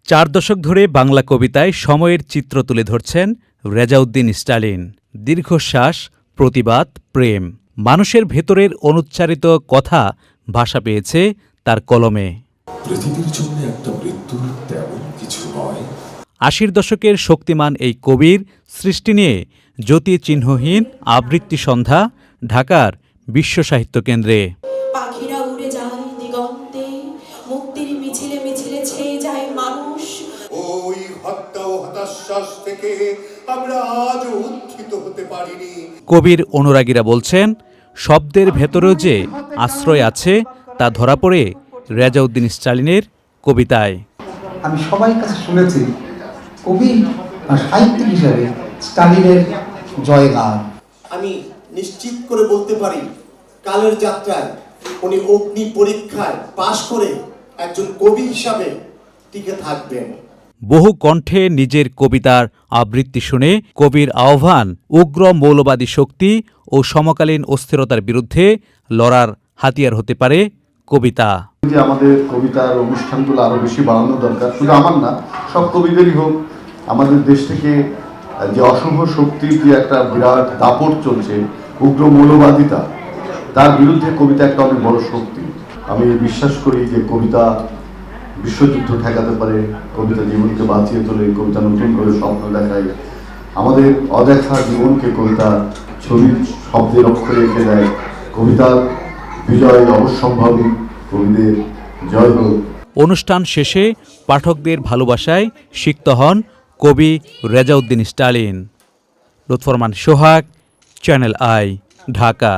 4 দশক ধরে বাংলা কবিতায় সময়ের চিত্র তুলে ধরছেন রেজাউদ্দিন স্টালিন। দীর্ঘশ্বাস, প্রতিবাদ, প্রেম, মানুষের ভেতরের অনুচ্চারিত কথা ভাষা পেয়েছে তার কলমে। পৃথিবীর জন্য একটা মৃত্যু তেমন কিছু নয়। 80 দশকের শক্তিমান এই কবির সৃষ্টি নিয়ে জ্যোতিচিহ্নহীন আবৃত্তি সন্ধ্যা ঢাকার বিশ্ব সাহিত্য কেন্দ্রে। পাখিরা উড়ে যায় দিগন্তে, মুক্তির মিছিলে মিছিলে ছেয়ে যায় মানুষ। ওই হত্যা ও হতাশ্বাস থেকে আমরা আজও উত্থিত হতে পারিনি। কবির অনুরাগীরা বলছেন, শব্দের ভেতরেও যে আশ্রয় আছে তা ধরা পড়ে রেজাউদ্দিন স্টালিনের কবিতায়। আমি সবাই কাছে শুনেছি কবি আর সাহিত্যিক হিসাবে স্টালিনের জয়গান। আমি নিশ্চিত করে বলতে পারি, কালের যাত্রায় উনি অগ্নি পরীক্ষায় পাশ করে একজন কবি হিসাবে টিকে থাকবেন। বহু কণ্ঠে নিজের কবিতার আবৃত্তি শুনে কবির আহ্বান উগ্র মৌলবাদী শক্তি ও সমকালীন অস্থিরতার বিরুদ্ধে লড়ার হাতিয়ার হতে পারে কবিতা। যে আমাদের কবিতার অনুষ্ঠানগুলো আরো বেশি বাড়ানো দরকার, শুধু আমার না, সব কবিদেরই হোক। আমাদের দেশ থেকে যে অশুভ শক্তির যে একটা বিরাট দাপট চলছে, উগ্র মৌলবাদিতা, তার বিরুদ্ধে কবিতা একটা অনেক বড় শক্তি। আমি বিশ্বাস করি যে কবিতা বিশ্বযুদ্ধ ঠেকাতে পারে, কবিতা জীবনকে বাঁচিয়ে তোলে, কবিতা নতুন করে স্বপ্ন দেখায়, আমাদের অদেখা জীবনকে কবিতা ছবির শব্দের অক্ষরে এঁকে দেয়। কবিতার বিজয় অবশ্যম্ভাবী, কবিদের জয় হোক। অনুষ্ঠান শেষে পাঠকদের ভালোবাসায় সিক্ত হন কবি Rezauddin Stalin. Lutfor Rahman Sohag, Channel i, Dhaka.